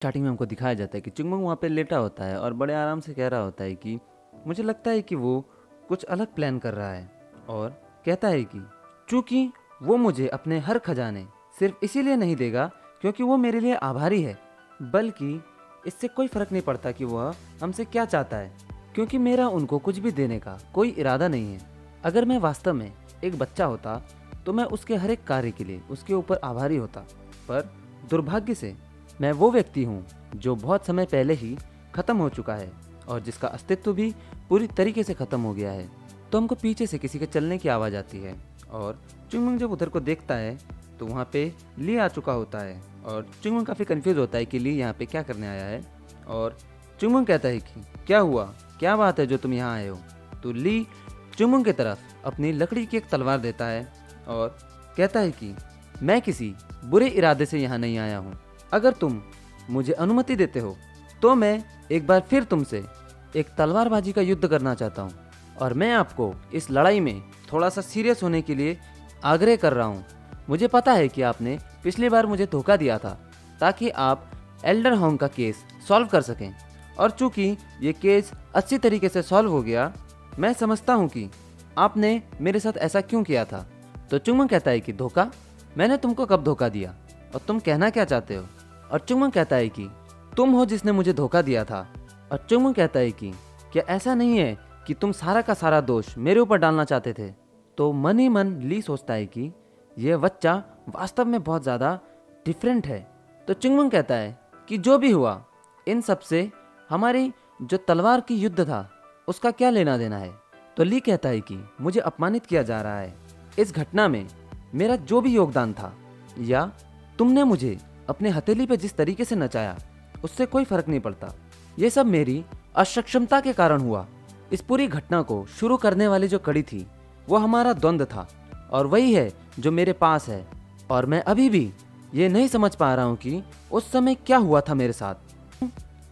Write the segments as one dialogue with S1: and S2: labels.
S1: Starting में हमको दिखाया जाता है कि चुंगमंग वहाँ पे लेटा होता है और बड़े आराम से कह रहा होता है कि मुझे लगता है कि वो कुछ अलग प्लान कर रहा है। और कहता है कि चूंकि वो मुझे अपने हर खजाने सिर्फ इसीलिए नहीं देगा क्योंकि वो मेरे लिए आभारी है, बल्कि इससे कोई फर्क नहीं पड़ता कि वह हमसे क्या चाहता है, क्योंकि मेरा उनको कुछ भी देने का कोई इरादा नहीं है। अगर मैं वास्तव में एक बच्चा होता तो मैं उसके हर एक कार्य के लिए उसके ऊपर आभारी होता, पर दुर्भाग्य से मैं वो व्यक्ति हूँ जो बहुत समय पहले ही खत्म हो चुका है और जिसका अस्तित्व भी पूरी तरीके से खत्म हो गया है। तो हमको पीछे से किसी के चलने की आवाज़ आती है और चुंगमंग जब उधर को देखता है तो वहाँ पे ली आ चुका होता है और चुंगमंग काफ़ी कंफ्यूज होता है कि ली यहाँ पे क्या करने आया है। और चुंगमंग कहता है कि क्या हुआ, क्या बात है जो तुम यहाँ आए हो। तो ली चुंगमंग की तरफ अपनी लकड़ी की एक तलवार देता है और कहता है कि मैं किसी बुरे इरादे से यहाँ नहीं आया हूँ। अगर तुम मुझे अनुमति देते हो तो मैं एक बार फिर तुमसे एक तलवारबाजी का युद्ध करना चाहता हूँ और मैं आपको इस लड़ाई में थोड़ा सा सीरियस होने के लिए आग्रह कर रहा हूँ। मुझे पता है कि आपने पिछली बार मुझे धोखा दिया था ताकि आप एल्डर होंग का केस सॉल्व कर सकें, और चूंकि ये केस अच्छी तरीके से सॉल्व हो गया, मैं समझता हूँ कि आपने मेरे साथ ऐसा क्यों किया था। तो चुंगमंग कहता है कि धोखा? मैंने तुमको कब धोखा दिया और तुम कहना क्या चाहते हो। और चुंगमंग कहता है कि तुम हो जिसने मुझे धोखा दिया था। और चुंगमंग कहता है कि क्या ऐसा नहीं है कि तुम सारा का सारा दोष मेरे ऊपर डालना चाहते थे। तो मन ही मन ली सोचता है कि यह बच्चा वास्तव में बहुत ज़्यादा डिफरेंट है। तो चुंगमंग कहता है कि जो भी हुआ इन सब से हमारी जो तलवार की युद्ध था उसका क्या लेना देना है। तो ली कहता है कि मुझे अपमानित किया जा रहा है। इस घटना में मेरा जो भी योगदान था या तुमने मुझे अपने हथेली पे जिस तरीके से नचाया उससे कोई फर्क नहीं पड़ता। ये सब मेरी असक्षमता के कारण हुआ। इस पूरी घटना को शुरू करने वाली जो कड़ी थी वो हमारा द्वंद्व था और वही है जो मेरे पास है। और मैं अभी भी ये नहीं समझ पा रहा हूँ कि उस समय क्या हुआ था मेरे साथ।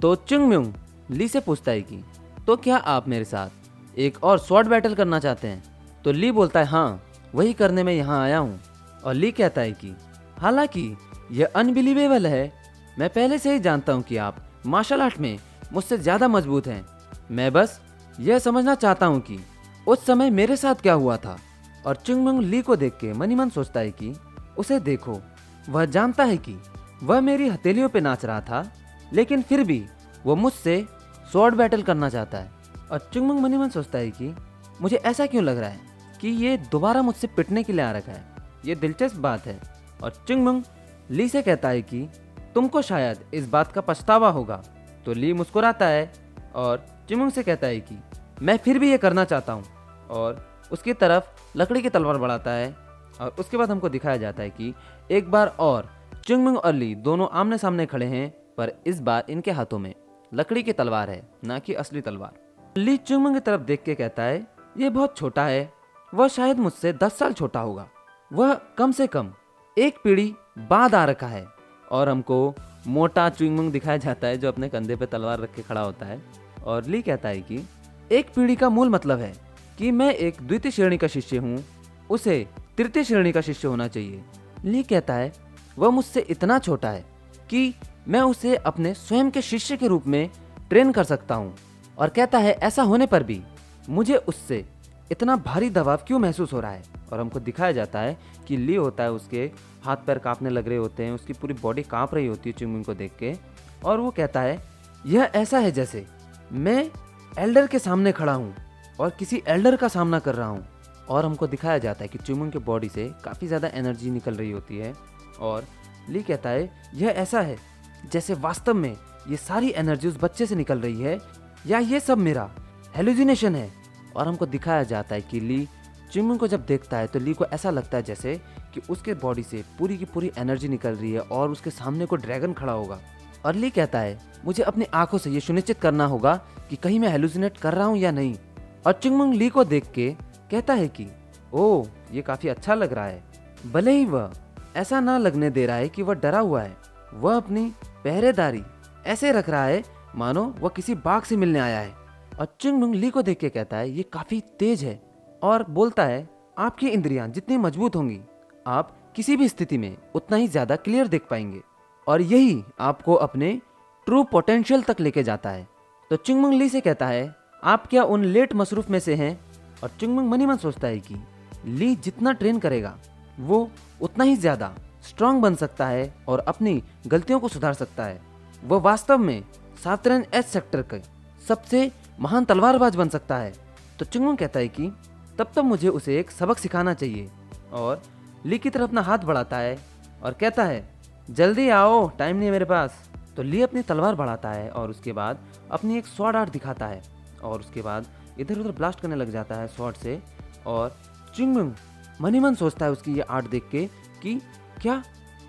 S1: तो चुंगम्यूंग ली से पूछता है कि तो क्या आप मेरे साथ एक और स्वॉर्ड बैटल करना चाहते हैं। तो ली बोलता है हाँ, वही करने में यहाँ आया हूँ। और ली कहता है कि हालांकि यह अनबिलीवेबल है, मैं पहले से ही जानता हूँ कि आप मार्शल आर्ट में मुझसे ज़्यादा मजबूत हैं। मैं बस यह समझना चाहता हूँ कि उस समय मेरे साथ क्या हुआ था। और चुंगमंग ली को देख के मन ही मन सोचता है कि उसे देखो, वह जानता है कि वह मेरी हथेलियों पे नाच रहा था, लेकिन फिर भी वो मुझसे स्वॉर्ड बैटल करना चाहता है। और चुंगमंग मन ही मन सोचता है कि मुझे ऐसा क्यों लग रहा है कि ये दोबारा मुझसे पिटने के लिए आ रखा है। ये दिलचस्प बात है। और चुंगमंग ली से कहता है कि तुमको शायद इस बात का पछतावा होगा। तो ली मुस्कुराता है और चुंगमंग से कहता है कि मैं फिर भी ये करना चाहता हूँ, और उसकी तरफ लकड़ी की तलवार बढ़ाता है। और उसके बाद हमको दिखाया जाता है कि एक बार और चुंगमंग और ली दोनों आमने सामने खड़े हैं, पर इस बार इनके हाथों में लकड़ी की तलवार है, ना कि असली तलवार। ली चुंगमंग की तरफ देख के कहता है ये बहुत छोटा है, वह शायद मुझसे 10 साल छोटा होगा, वह कम से कम एक पीढ़ी बाद आ रखा है। और हमको मोटा चुंगमंग दिखाया जाता है जो अपने कंधे पे तलवार रख के खड़ा होता है। और ली कहता है कि एक पीढ़ी का मूल मतलब है कि मैं एक द्वितीय श्रेणी का शिष्य हूँ, उसे तृतीय श्रेणी का शिष्य होना चाहिए। ली कहता है वह मुझसे इतना छोटा है कि मैं उसे अपने स्वयं के शिष्य के रूप में ट्रेन कर सकता हूँ। और कहता है ऐसा होने पर भी मुझे उससे इतना भारी दबाव क्यों महसूस हो रहा है। और हमको दिखाया जाता है कि ली होता है, उसके हाथ पैर कांपने लग रहे होते हैं, उसकी पूरी बॉडी कांप रही होती है चुंगमंग को देख के। और वो कहता है यह ऐसा है जैसे मैं एल्डर के सामने खड़ा हूँ और किसी एल्डर का सामना कर रहा हूँ। और हमको दिखाया जाता है कि चुंगमंग के बॉडी से काफ़ी ज़्यादा एनर्जी निकल रही होती है। और ली कहता है यह ऐसा है जैसे वास्तव में ये सारी एनर्जी उस बच्चे से निकल रही है, या ये सब मेरा हेलुसिनेशन है। और हमको दिखाया जाता है कि ली चुंगमंग को जब देखता है तो ली को ऐसा लगता है जैसे कि उसके बॉडी से पूरी की पूरी एनर्जी निकल रही है और उसके सामने को ड्रैगन खड़ा होगा। और ली कहता है मुझे अपनी आंखों से ये सुनिश्चित करना होगा कि कहीं मैं हेलुसिनेट कर रहा हूँ या नहीं। और चुंगमंग ली को देख के कहता है कि ओह, ये काफ़ी अच्छा लग रहा है। भले ही वह ऐसा ना लगने दे रहा है कि वह डरा हुआ है, वह अपनी पहरेदारी ऐसे रख रहा है मानो वह किसी बाघ से मिलने आया है। और चुंगमंग ली को देख के कहता है ये काफ़ी तेज है, और बोलता है आपकी इंद्रियां जितनी मजबूत होंगी आप किसी भी स्थिति में उतना ही ज़्यादा क्लियर देख पाएंगे, और यही आपको अपने ट्रू पोटेंशियल तक लेके जाता है। तो चिंगमंग ली से कहता है, आप क्या उन लेट मसरूफ में से हैं? और चिंगमंग मनी मन सोचता है कि ली जितना ट्रेन करेगा वो उतना ही ज्यादा स्ट्रांग बन सकता है और अपनी गलतियों को सुधार सकता है। वो वास्तव में साउथर्न एच सेक्टर के सबसे महान तलवारबाज बन सकता है। तो चिंगमंग कहता है कि तब तक मुझे उसे एक सबक सिखाना चाहिए, और ली की तरफ अपना हाथ बढ़ाता है और कहता है, जल्दी आओ, टाइम नहीं है मेरे पास। तो ली अपनी तलवार बढ़ाता है और उसके बाद अपनी एक स्वॉर्ड आर्ट दिखाता है, और उसके बाद इधर उधर ब्लास्ट करने लग जाता है स्वॉर्ड से। और चिंगमंग मनी मन सोचता है उसकी ये आर्ट देख के कि क्या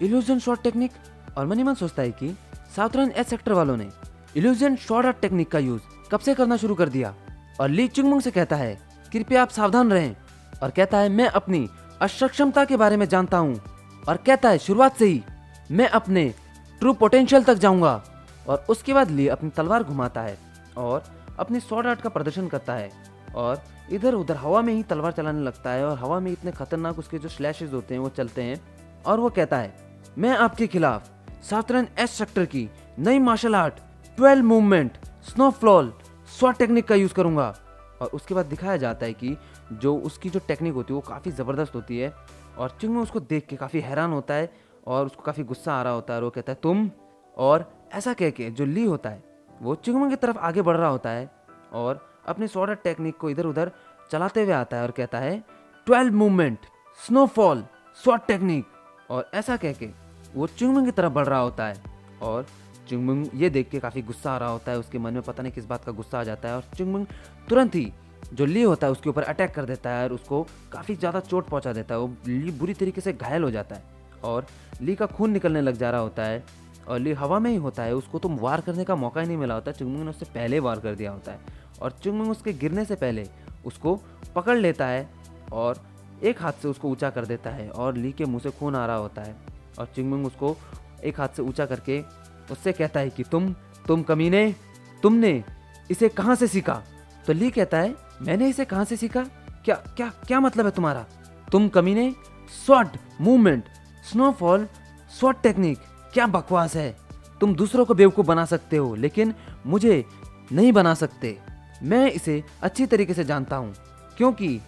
S1: इल्यूजन शॉट टेक्निक। और मनी मन सोचता है कि साउथर्न एच सेक्टर वालों ने इल्यूजन शॉट आर्ट टेक्निक का यूज कब से करना शुरू कर दिया। और ली चिंगमंग से कहता है, कृपया आप सावधान रहें। और कहता है, मैं अपनी असक्षमता के बारे में जानता हूँ। और कहता है, शुरुआत से ही मैं अपने ट्रू पोटेंशियल तक जाऊंगा। और उसके बाद ली अपनी तलवार घुमाता है और अपनी स्वॉर्ड आर्ट का प्रदर्शन करता है, और इधर उधर हवा में ही तलवार चलाने लगता है, और हवा में इतने खतरनाक उसके जो स्लैशेस होते हैं वो चलते हैं। और वो कहता है, मैं आपके खिलाफ साउथर्न एच सेक्टर की नई martial art 12 movement snowfall sword technique का यूज करूंगा। और उसके बाद दिखाया जाता है कि जो उसकी जो टेक्निक होती है वो काफ़ी ज़बरदस्त होती है। और चिंगमंग उसको देख के काफ़ी हैरान होता है और उसको काफ़ी गुस्सा आ रहा होता है, और वो कहता है, तुम। और ऐसा कह के जो ली होता है वो चिंगमंग की तरफ आगे बढ़ रहा होता है और अपनी स्वॉर्ड आर्ट टेक्निक को इधर उधर चलाते हुए आता है और कहता है, 12 मूवमेंट स्नोफॉल स्वॉर्ड टेक्निक। और ऐसा कह के वो चिंगमंग की तरफ बढ़ रहा होता है, और चिंगमंग ये देख के काफ़ी गुस्सा आ रहा होता है, उसके मन में पता नहीं किस बात का गुस्सा आ जाता है। और चिंगमंग तुरंत ही जो ली होता है उसके ऊपर अटैक कर देता है और उसको काफ़ी ज़्यादा चोट पहुंचा देता है। वो ली बुरी तरीके से घायल हो जाता है और ली का खून निकलने लग जा रहा होता है, और ली हवा में ही होता है, उसको तो वार करने का मौका ही नहीं मिला होता। चिंगमंग ने उससे पहले वार कर दिया होता है, और चिंगमंग उसके गिरने से पहले उसको पकड़ लेता है और एक हाथ से उसको ऊंचा कर देता है, और ली के मुंह से खून आ रहा होता है। और चिंगमंग उसको एक हाथ से ऊंचा करके उससे कहता है कि तुम कमीने, तुमने इसे कहाँ से सीखा? तो ली कहता है, मैंने इसे कहाँ से सीखा? क्या क्या क्या मतलब है तुम्हारा? तुम कमीने, sword movement snowfall sword technique, क्या बकवास है। तुम दूसरों को बेवकूफ़ बना सकते हो लेकिन मुझे नहीं बना सकते। मैं इसे अच्छी तरीके से जानता हूँ, क्योंकि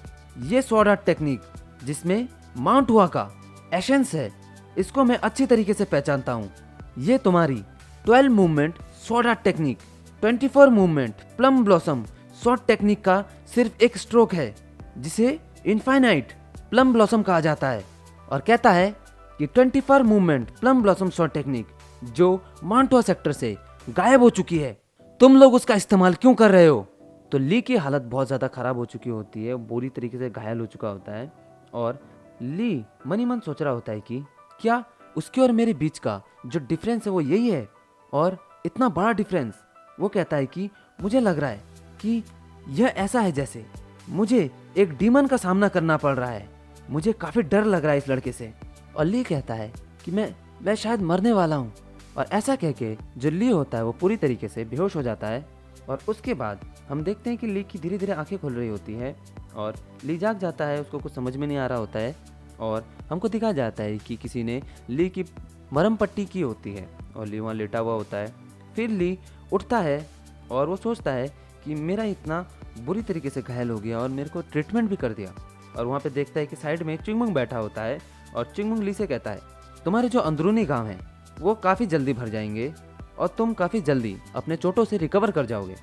S1: ये स्वॉर्ड आर्ट टेक्निक जिसमें माउंट हुआ का एसेंस है, इसको मैं अच्छी तरीके से पहचानता हूँ। ये तुम्हारी 12 movement sword art technique, 24 movement plum blossom sword technique का सिर्फ एक स्ट्रोक है, जिसे इनफाइनाइट प्लम ब्लॉसम कहा जाता है। और कहता है कि 24 movement plum blossom sword technique जो माउंटवा सेक्टर से गायब हो चुकी है, तुम लोग उसका इस्तेमाल क्यों कर रहे हो? तो ली की हालत बहुत ज़्यादा खराब हो चुकी होती है, बुरी तरीके से घायल हो चुका होता है, और ली मनी मन सोच रहा होता है कि क्या उसके और मेरे बीच का जो डिफरेंस है वो यही है, और इतना बड़ा डिफरेंस। वो कहता है कि मुझे लग रहा है कि यह ऐसा है जैसे मुझे एक डीमन का सामना करना पड़ रहा है, मुझे काफ़ी डर लग रहा है इस लड़के से। और ली कहता है कि मैं शायद मरने वाला हूँ। और ऐसा कह के जो ली होता है वो पूरी तरीके से बेहोश हो जाता है, और उसके बाद हम देखते हैं कि ली की धीरे धीरे आंखें खुल रही होती है, और ली जाग जाता है, उसको कुछ समझ में नहीं आ रहा होता है, और हमको दिखाया जाता है कि किसी ने ली की मरहम पट्टी की होती है, और ली वहाँ लेटा हुआ होता है। फिर ली उठता है और वो सोचता है कि मेरा इतना बुरी तरीके से घायल हो गया और मेरे को ट्रीटमेंट भी कर दिया। और वहाँ पे देखता है कि साइड में चिंगमंग बैठा होता है, और चिंगमंग ली से कहता है, तुम्हारे जो अंदरूनी घाव हैं वो काफ़ी जल्दी भर जाएंगे और तुम काफ़ी जल्दी अपने चोटों से रिकवर कर जाओगे।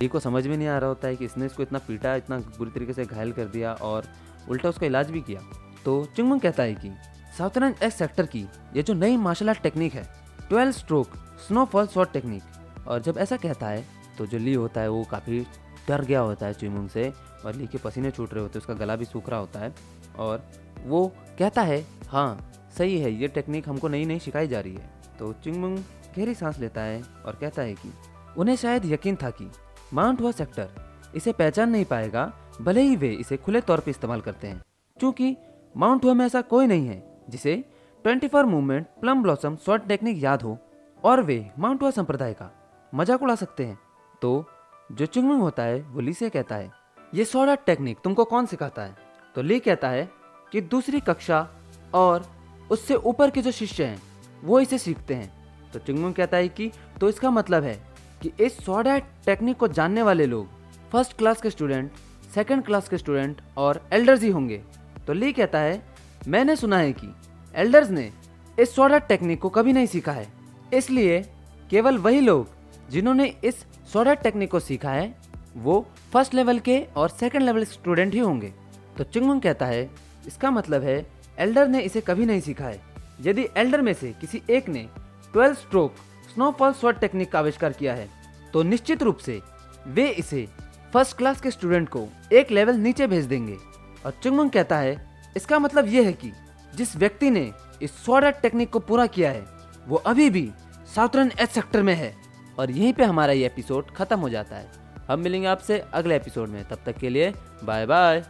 S1: ली को समझ में नहीं आ रहा होता है कि इसने इसको इतना पीटा, इतना बुरी तरीके से घायल कर दिया और उल्टा उसका इलाज भी किया। तो चिंगमंग कहता है कि साउथर्न एच सेक्टर की ये जो नई मार्शल आर्ट टेक्निक है, 12 स्ट्रोक स्नोफॉल स्वॉर्ड टेक्निक। और जब ऐसा कहता है तो जो ली होता है वो काफ़ी डर गया होता है चिंगमंग से, और ली के पसीने छूट रहे होते हैं, उसका गला भी सूख रहा होता है, और वो कहता है, हाँ सही है, ये टेक्निक हमको नई नई सिखाई जा रही है। तो चिंगमंग गहरी सांस लेता है और कहता है कि उन्हें शायद यकीन था कि माउंट हुआ सेक्टर इसे पहचान नहीं पाएगा, भले ही वे इसे खुले तौर पर इस्तेमाल करते हैं, क्योंकि माउंट हुआ में ऐसा कोई नहीं है जिसे 24 movement plum blossom sword technique याद हो और वे माउंट हुआ संप्रदाय का मजाक उड़ा सकते हैं। तो जो चिंगमंग होता है वो ली से कहता है, ये स्वॉर्ड आर्ट टेक्निक तुमको कौन सिखाता है? तो ली कहता है कि दूसरी कक्षा और उससे ऊपर के जो शिष्य हैं वो इसे सीखते हैं। तो चिंगमुंग कहता है कि तो इसका मतलब है कि इस स्वॉर्ड टेक्निक को जानने वाले लोग फर्स्ट क्लास के स्टूडेंट, सेकंड क्लास के स्टूडेंट और एल्डर्स ही होंगे। तो ली कहता है मैंने सुना है कि एल्डर्स ने इस स्वॉर्ड टेक्निक को कभी नहीं सीखा है, इसलिए केवल वही लोग जिन्होंने इस स्वॉर्ड टेक्निक को सीखा है वो फर्स्ट लेवल के और सेकंड लेवल स्टूडेंट ही होंगे। तो चिंगमुंग कहता है इसका मतलब है एल्डर ने इसे कभी नहीं सीखा है। यदि एल्डर में से किसी एक ने 12 स्ट्रोक स्नोफॉल स्वॉर्ड टेक्निक का आविष्कार किया है तो निश्चित रूप से वे इसे फर्स्ट क्लास के स्टूडेंट को एक लेवल नीचे भेज देंगे। और चिंगमुंग कहता है इसका मतलब यह है कि जिस व्यक्ति ने इस स्वॉर्ड टेक्निक को पूरा किया है वो अभी भी साउथर्न एच सेक्टर में है। और यहीं पे हमारा ये एपिसोड खत्म हो जाता है। हम मिलेंगे आपसे अगले एपिसोड में, तब तक के लिए बाय बाय।